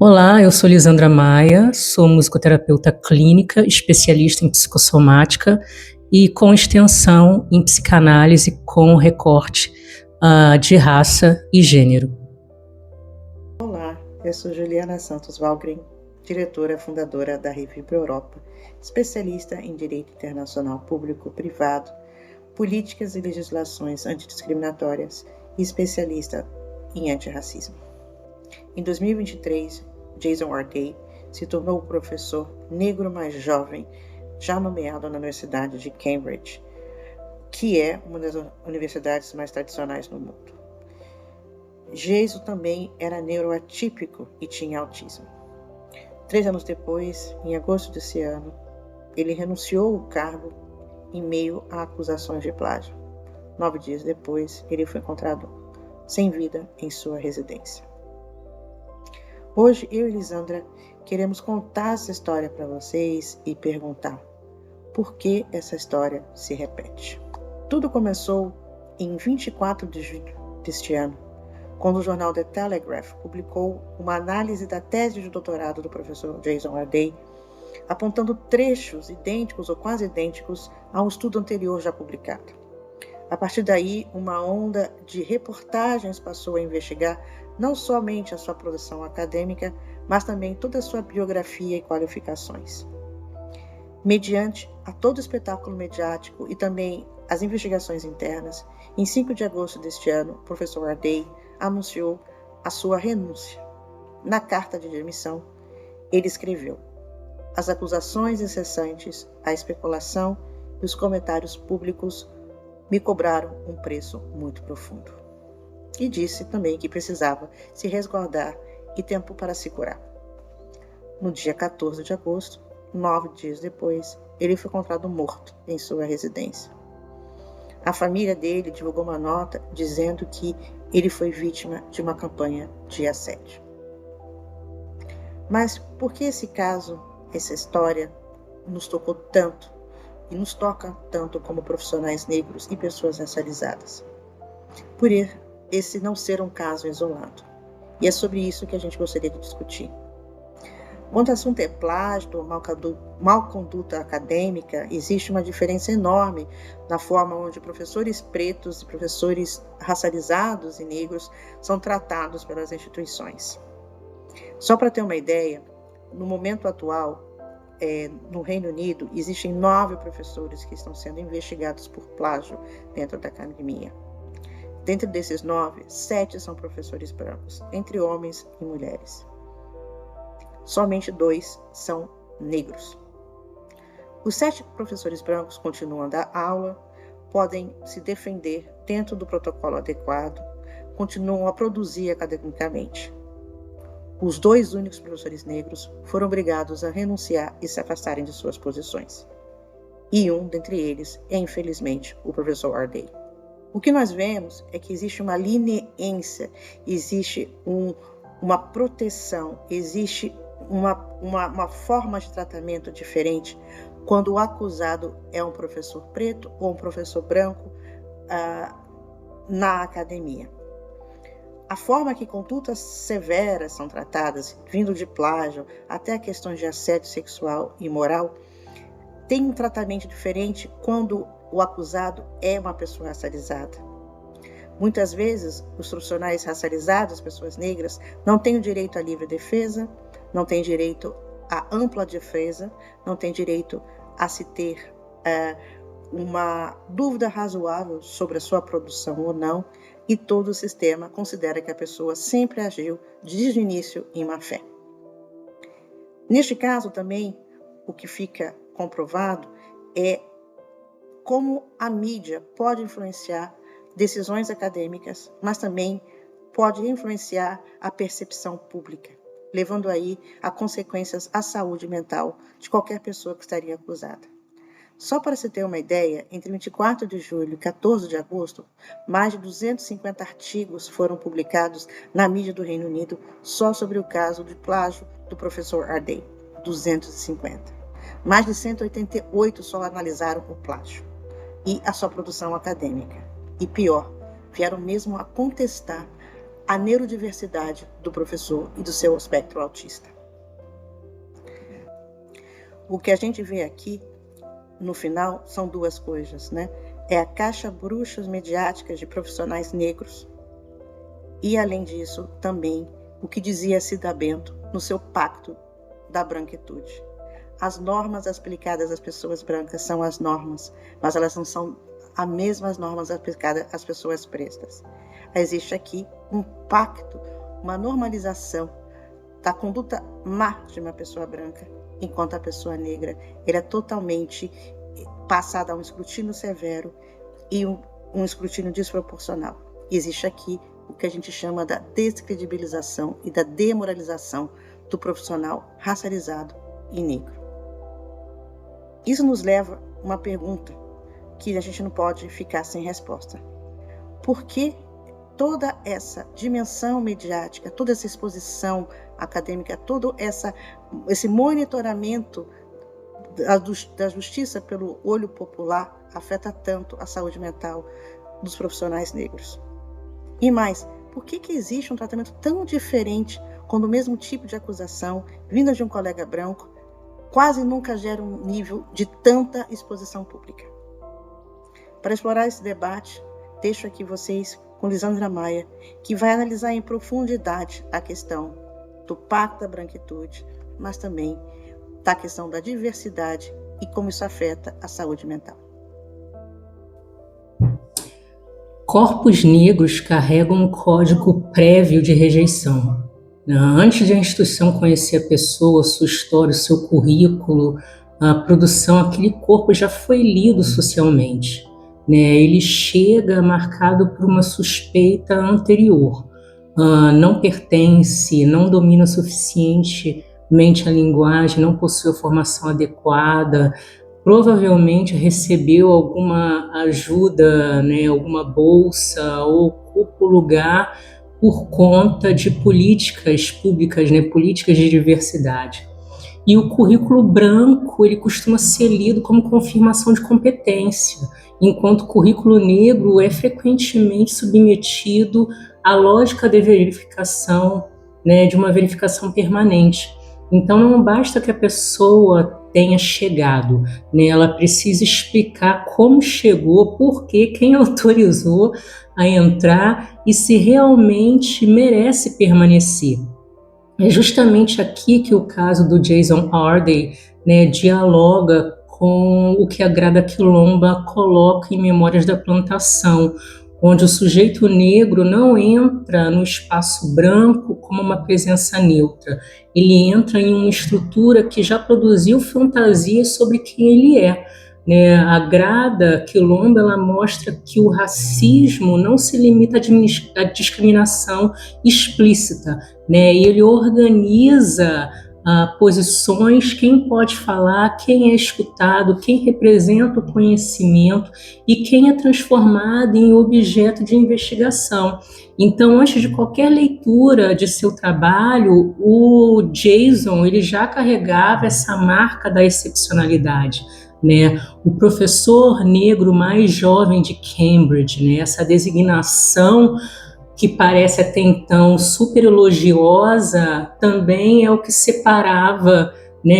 Olá, eu sou Lisandra Maia, sou musicoterapeuta clínica, especialista em psicossomática e com extensão em psicanálise com recorte de raça e gênero. Olá, eu sou Juliana Santos Valgren, diretora fundadora da Revibra Europa, especialista em Direito Internacional Público-Privado, Políticas e Legislações Antidiscriminatórias e especialista em antirracismo. Em 2023, Jason Ardei se tornou o professor negro mais jovem já nomeado na Universidade de Cambridge, que é uma das universidades mais tradicionais no mundo. Jason também era neuroatípico e tinha autismo. 3 anos depois, em agosto desse ano, ele renunciou ao cargo em meio a acusações de plágio. 9 dias depois, ele foi encontrado sem vida em sua residência. Hoje, eu e Lisandra queremos contar essa história para vocês e perguntar por que essa história se repete. Tudo começou em 24 de julho deste ano, quando o jornal The Telegraph publicou uma análise da tese de doutorado do professor Jason Ardei, apontando trechos idênticos ou quase idênticos a um estudo anterior já publicado. A partir daí, uma onda de reportagens passou a investigar não somente a sua produção acadêmica, mas também toda a sua biografia e qualificações. Mediante a todo o espetáculo mediático e também as investigações internas, em 5 de agosto deste ano, o professor Ardei anunciou a sua renúncia. Na carta de demissão, ele escreveu: as acusações incessantes, a especulação e os comentários públicos me cobraram um preço muito profundo. E disse também que precisava se resguardar e tempo para se curar. No dia 14 de agosto, 9 dias depois, ele foi encontrado morto em sua residência. A família dele divulgou uma nota dizendo que ele foi vítima de uma campanha de assédio. Mas por que esse caso, essa história, nos tocou tanto e nos toca tanto como profissionais negros e pessoas racializadas? Por esse não ser um caso isolado. E é sobre isso que a gente gostaria de discutir. Quando o assunto é plágio ou mal conduta acadêmica, existe uma diferença enorme na forma onde professores pretos e professores racializados e negros são tratados pelas instituições. Só para ter uma ideia, no momento atual, no Reino Unido, existem 9 professores que estão sendo investigados por plágio dentro da academia. Dentre desses 9, 7 são professores brancos, entre homens e mulheres. Somente 2 são negros. Os 7 professores brancos continuam a dar aula, podem se defender dentro do protocolo adequado, continuam a produzir academicamente. Os 2 únicos professores negros foram obrigados a renunciar e se afastarem de suas posições. E um dentre eles é, infelizmente, o professor Ardei. O que nós vemos é que existe uma leniência, existe uma proteção, existe uma forma de tratamento diferente quando o acusado é um professor preto ou um professor branco na academia. A forma que condutas severas são tratadas, vindo de plágio até questões de assédio sexual e moral, tem um tratamento diferente quando o acusado é uma pessoa racializada. Muitas vezes, os profissionais racializados, pessoas negras, não têm o direito à livre defesa, não têm direito à ampla defesa, não têm direito a se ter uma dúvida razoável sobre a sua produção ou não, e todo o sistema considera que a pessoa sempre agiu desde o início em má fé. Neste caso também, o que fica comprovado é como a mídia pode influenciar decisões acadêmicas, mas também pode influenciar a percepção pública, levando aí a consequências à saúde mental de qualquer pessoa que estaria acusada. Só para se ter uma ideia, entre 24 de julho e 14 de agosto, mais de 250 artigos foram publicados na mídia do Reino Unido só sobre o caso de plágio do professor Ardei. 250. Mais de 188 só analisaram o plágio e a sua produção acadêmica. E pior, vieram mesmo a contestar a neurodiversidade do professor e do seu espectro autista. O que a gente vê aqui, no final, são duas coisas, né? É a caixa bruxas mediáticas de profissionais negros e, além disso, também o que dizia Cida Bento no seu Pacto da Branquitude. As normas aplicadas às pessoas brancas são as normas, mas elas não são as mesmas normas aplicadas às pessoas pretas. Existe aqui um pacto, uma normalização da conduta má de uma pessoa branca, enquanto a pessoa negra é totalmente passada a um escrutínio severo e um escrutínio desproporcional. Existe aqui o que a gente chama da descredibilização e da demoralização do profissional racializado e negro. Isso nos leva a uma pergunta que a gente não pode ficar sem resposta. Por que toda essa dimensão mediática, toda essa exposição acadêmica, todo esse monitoramento da justiça pelo olho popular afeta tanto a saúde mental dos profissionais negros? E mais, por que existe um tratamento tão diferente quando o mesmo tipo de acusação, vinda de um colega branco, quase nunca gera um nível de tanta exposição pública? Para explorar esse debate, deixo aqui vocês com Lisandra Maia, que vai analisar em profundidade a questão do Pacto da Branquitude, mas também da questão da diversidade e como isso afeta a saúde mental. Corpos negros carregam um código prévio de rejeição. Antes de a instituição conhecer a pessoa, sua história, o seu currículo, a produção, aquele corpo já foi lido socialmente. Ele chega marcado por uma suspeita anterior. Não pertence, não domina suficientemente a linguagem, não possui a formação adequada, provavelmente recebeu alguma ajuda, alguma bolsa ou ocupa o lugar por conta de políticas públicas, políticas de diversidade. E o currículo branco, ele costuma ser lido como confirmação de competência, enquanto o currículo negro é frequentemente submetido à lógica de verificação, de uma verificação permanente. Então não basta que a pessoa tenha chegado, ela precisa explicar como chegou, por quê, quem autorizou a entrar e se realmente merece permanecer. É justamente aqui que o caso do Jason Hardy, dialoga com o que a Grada Quilomba coloca em Memórias da Plantação, onde o sujeito negro não entra no espaço branco como uma presença neutra. Ele entra em uma estrutura que já produziu fantasias sobre quem ele é. A Grada Quilomba, ela mostra que o racismo não se limita à discriminação explícita, e ele organiza posições, quem pode falar, quem é escutado, quem representa o conhecimento e quem é transformado em objeto de investigação. Então, antes de qualquer leitura de seu trabalho, o Jason ele já carregava essa marca da excepcionalidade. O professor negro mais jovem de Cambridge, essa designação que parece até então super elogiosa, também é o que separava,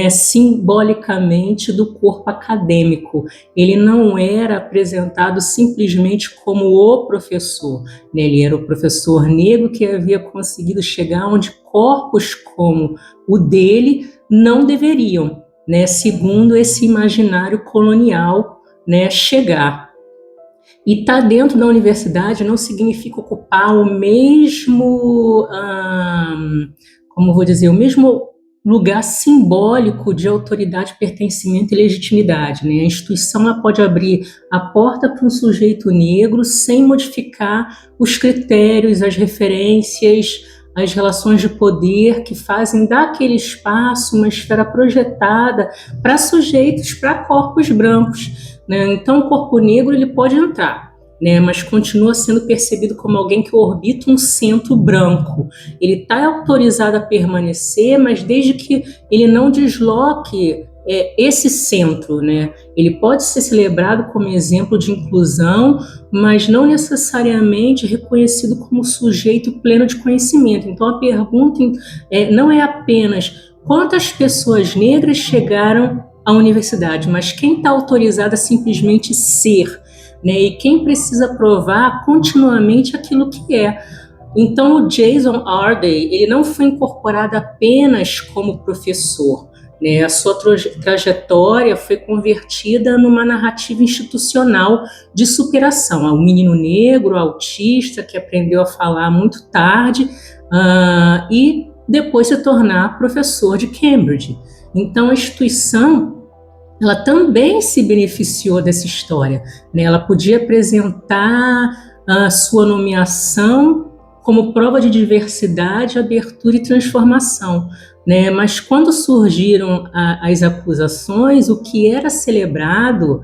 simbolicamente do corpo acadêmico. Ele não era apresentado simplesmente como o professor, ele era o professor negro que havia conseguido chegar onde corpos como o dele não deveriam, segundo esse imaginário colonial, chegar. E estar dentro da universidade não significa ocupar o mesmo, o mesmo lugar simbólico de autoridade, pertencimento e legitimidade. A instituição ela pode abrir a porta para um sujeito negro sem modificar os critérios, as referências, as relações de poder que fazem daquele espaço uma esfera projetada para sujeitos, para corpos brancos. Então, o corpo negro ele pode entrar, mas continua sendo percebido como alguém que orbita um centro branco. Ele está autorizado a permanecer, mas desde que ele não desloque esse centro, né? Ele pode ser celebrado como exemplo de inclusão, mas não necessariamente reconhecido como sujeito pleno de conhecimento. Então, a pergunta não é apenas quantas pessoas negras chegaram à universidade, mas quem está autorizado a simplesmente ser, né? E quem precisa provar continuamente aquilo que é. Então, o Jason Arday, ele não foi incorporado apenas como professor, né? A sua trajetória foi convertida numa narrativa institucional de superação. O menino negro, autista, que aprendeu a falar muito tarde e depois se tornar professor de Cambridge. Então, a instituição, ela também se beneficiou dessa história, né? Ela podia apresentar a sua nomeação como prova de diversidade, abertura e transformação, né? Mas quando surgiram as acusações, o que era celebrado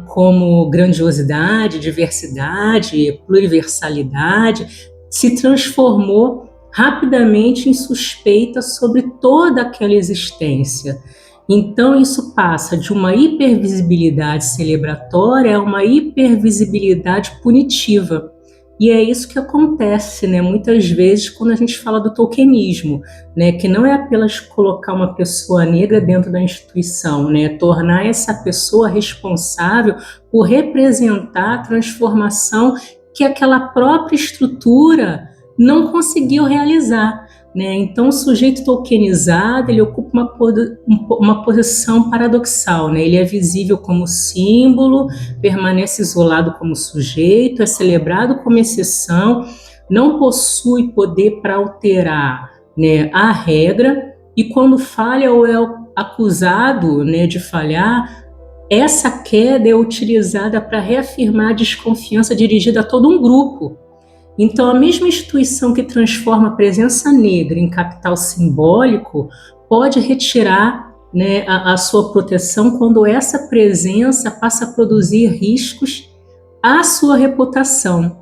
como grandiosidade, diversidade, pluriversalidade, se transformou rapidamente em suspeita sobre toda aquela existência. Então, isso passa de uma hipervisibilidade celebratória a uma hipervisibilidade punitiva. E é isso que acontece, né, muitas vezes quando a gente fala do tokenismo, né, que não é apenas colocar uma pessoa negra dentro da instituição, né, tornar essa pessoa responsável por representar a transformação que aquela própria estrutura não conseguiu realizar, né? Então, o sujeito tokenizado, ele ocupa uma posição paradoxal, né? Ele é visível como símbolo, permanece isolado como sujeito, é celebrado como exceção, não possui poder para alterar, né, a regra, e quando falha ou é acusado, né, de falhar, essa queda é utilizada para reafirmar a desconfiança dirigida a todo um grupo. Então, a mesma instituição que transforma a presença negra em capital simbólico pode retirar, né, a sua proteção quando essa presença passa a produzir riscos à sua reputação.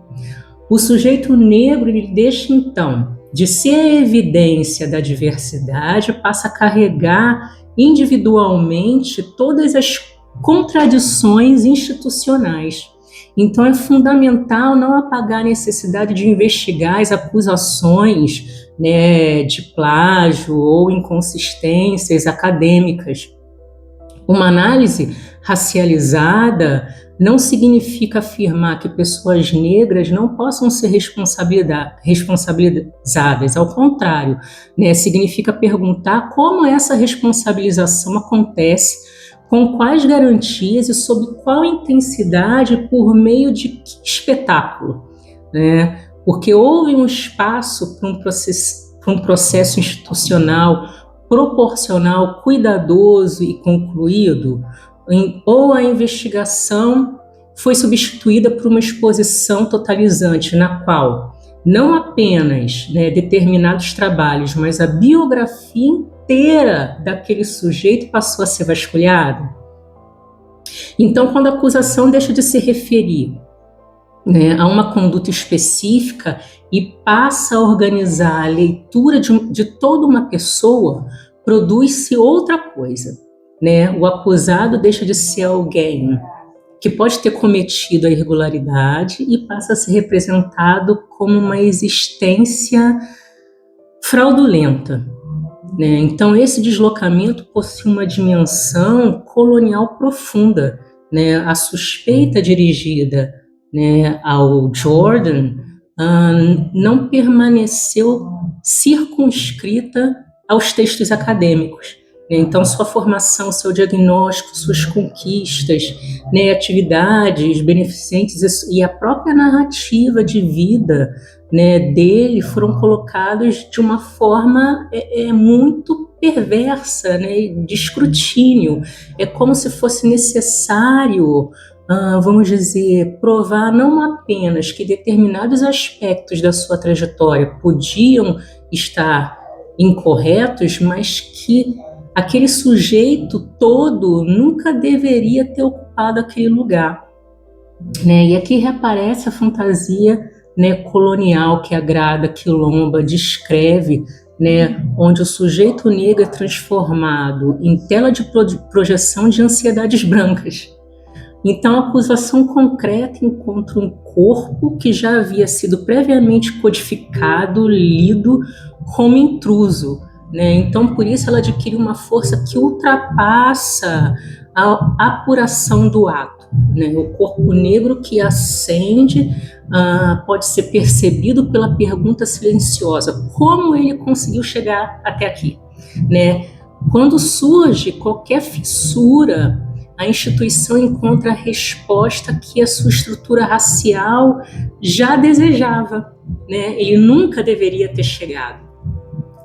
O sujeito negro, ele deixa, então, de ser a evidência da diversidade, passa a carregar individualmente todas as contradições institucionais. Então, é fundamental não apagar a necessidade de investigar as acusações, né, de plágio ou inconsistências acadêmicas. Uma análise racializada não significa afirmar que pessoas negras não possam ser responsabilizadas, ao contrário, né, significa perguntar como essa responsabilização acontece, com quais garantias e sob qual intensidade, por meio de que espetáculo, né? Porque houve um espaço para um processo institucional proporcional, cuidadoso e concluído, ou a investigação foi substituída por uma exposição totalizante, na qual não apenas, né, determinados trabalhos, mas a biografia inteira daquele sujeito passou a ser vasculhada. Então, quando a acusação deixa de se referir, né, a uma conduta específica e passa a organizar a leitura de toda uma pessoa, produz-se outra coisa, né? O acusado deixa de ser alguém que pode ter cometido a irregularidade e passa a ser representado como uma existência fraudulenta, né? Então, esse deslocamento possui uma dimensão colonial profunda, né? A suspeita dirigida, né, ao Jordan não permaneceu circunscrita aos textos acadêmicos. Então, sua formação, seu diagnóstico, suas conquistas, né, atividades beneficentes e a própria narrativa de vida, né, dele foram colocados de uma forma muito perversa, né, de escrutínio. É como se fosse necessário, vamos dizer, provar não apenas que determinados aspectos da sua trajetória podiam estar incorretos, mas que aquele sujeito todo nunca deveria ter ocupado aquele lugar, né? E aqui reaparece a fantasia, né, colonial que a Grada Quilomba descreve, né, onde o sujeito negro é transformado em tela de projeção de ansiedades brancas. Então, a acusação concreta encontra um corpo que já havia sido previamente codificado, lido como intruso, né? Então, por isso, ela adquire uma força que ultrapassa a apuração do ato, né? O corpo negro que ascende pode ser percebido pela pergunta silenciosa: como ele conseguiu chegar até aqui, né? Quando surge qualquer fissura, a instituição encontra a resposta que a sua estrutura racial já desejava, né? Ele nunca deveria ter chegado.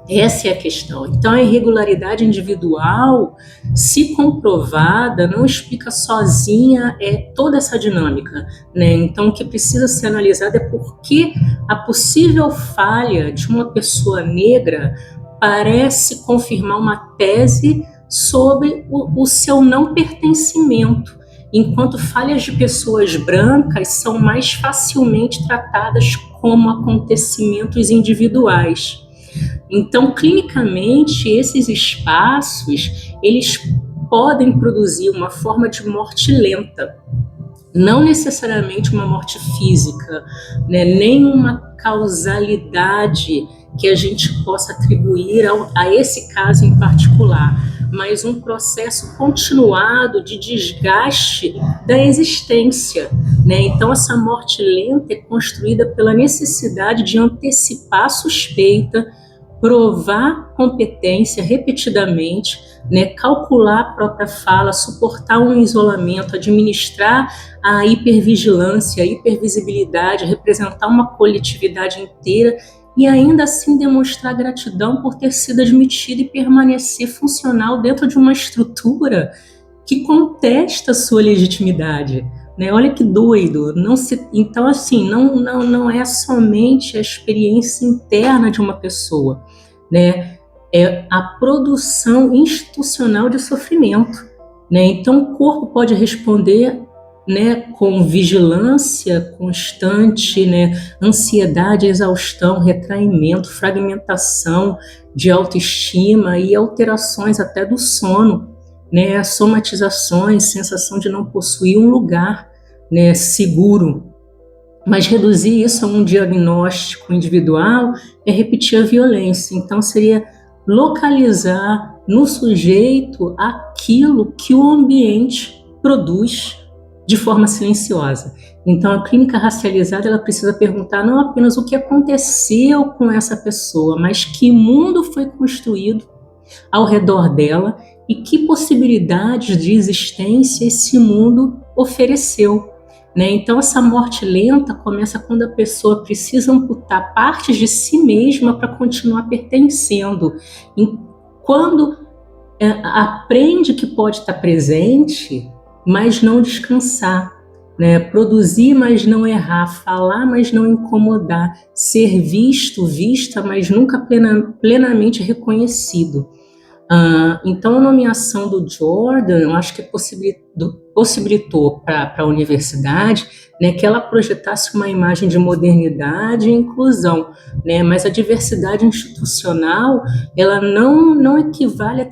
Essa é a questão. Então, a irregularidade individual, se comprovada, não explica sozinha toda essa dinâmica, né? Então, o que precisa ser analisado é por que a possível falha de uma pessoa negra parece confirmar uma tese sobre o seu não pertencimento, enquanto falhas de pessoas brancas são mais facilmente tratadas como acontecimentos individuais. Então, clinicamente, esses espaços, eles podem produzir uma forma de morte lenta, não necessariamente uma morte física, né? Nem uma causalidade que a gente possa atribuir a esse caso em particular, mas um processo continuado de desgaste da existência, né? Então, essa morte lenta é construída pela necessidade de antecipar a suspeita, provar competência repetidamente, né, calcular a própria fala, suportar um isolamento, administrar a hipervigilância, a hipervisibilidade, representar uma coletividade inteira e ainda assim demonstrar gratidão por ter sido admitido e permanecer funcional dentro de uma estrutura que contesta a sua legitimidade. Né? Olha que doido. Então, assim, não é somente a experiência interna de uma pessoa, né? É a produção institucional de sofrimento, né? Então, o corpo pode responder, né, com vigilância constante, né, ansiedade, exaustão, retraimento, fragmentação de autoestima e alterações até do sono, né, somatizações, sensação de não possuir um lugar, né, seguro. Mas reduzir isso a um diagnóstico individual é repetir a violência. Então, seria localizar no sujeito aquilo que o ambiente produz de forma silenciosa. Então, a clínica racializada, ela precisa perguntar não apenas o que aconteceu com essa pessoa, mas que mundo foi construído ao redor dela e que possibilidades de existência esse mundo ofereceu. Né? Então, essa morte lenta começa quando a pessoa precisa amputar partes de si mesma para continuar pertencendo. E quando aprende que pode estar presente, mas não descansar, né? Produzir, mas não errar, falar, mas não incomodar, ser visto, vista, mas nunca plenamente reconhecido. Então, a nomeação do Jordan, eu acho que possibilitou para a universidade, né, que ela projetasse uma imagem de modernidade e inclusão, né, mas a diversidade institucional, ela não equivale a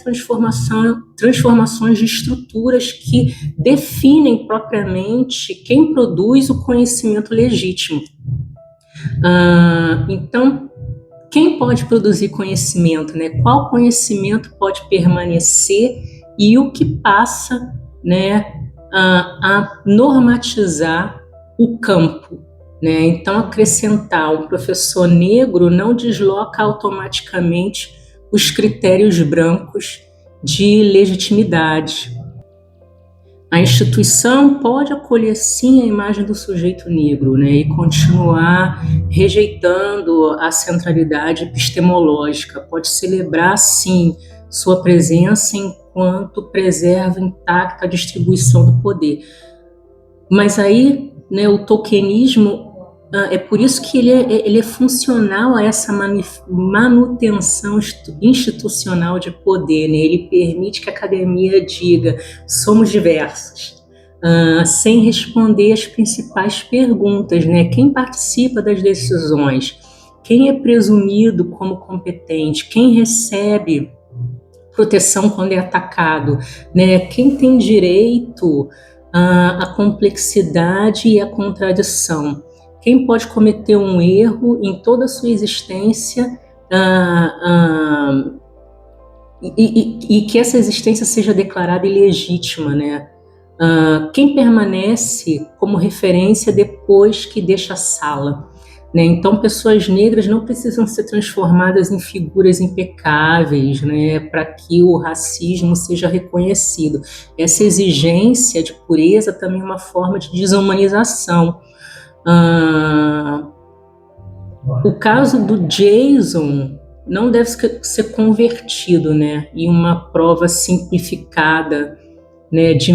transformações de estruturas que definem propriamente quem produz o conhecimento legítimo. Então, quem pode produzir conhecimento, né? Qual conhecimento pode permanecer e o que passa, né, a normatizar o campo, né? Então, acrescentar um professor negro não desloca automaticamente os critérios brancos de legitimidade. A instituição pode acolher sim a imagem do sujeito negro, né, e continuar rejeitando a centralidade epistemológica, pode celebrar sim sua presença enquanto preserva intacta a distribuição do poder. Mas aí, né, o tokenismo, é por isso que ele é funcional a essa manutenção institucional de poder, né? Ele permite que a academia diga somos diversos, sem responder as principais perguntas, né? Quem participa das decisões? quem é presumido como competente, quem recebe proteção quando é atacado, né? Quem tem direito à complexidade e à contradição, quem pode cometer um erro em toda a sua existência e que essa existência seja declarada ilegítima, né? Quem permanece como referência depois que deixa a sala, né? Então, pessoas negras não precisam ser transformadas em figuras impecáveis, né, para que o racismo seja reconhecido. Essa exigência de pureza também é uma forma de desumanização. O caso do Jason não deve ser convertido, né, em uma prova simplificada, né, de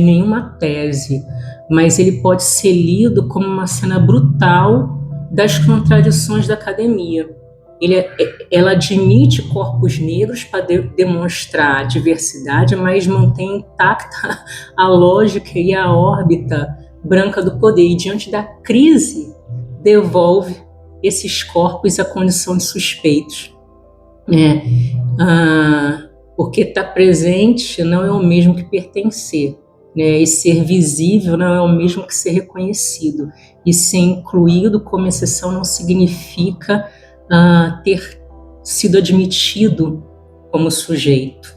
nenhuma tese, mas ele pode ser lido como uma cena brutal das contradições da academia. Ela admite corpos negros para demonstrar diversidade, mas mantém intacta a lógica e a órbita branca do poder, e diante da crise devolve esses corpos à condição de suspeitos. Porque estar presente não é o mesmo que pertencer, né? E ser visível não é o mesmo que ser reconhecido. E ser incluído como exceção não significa ter sido admitido como sujeito.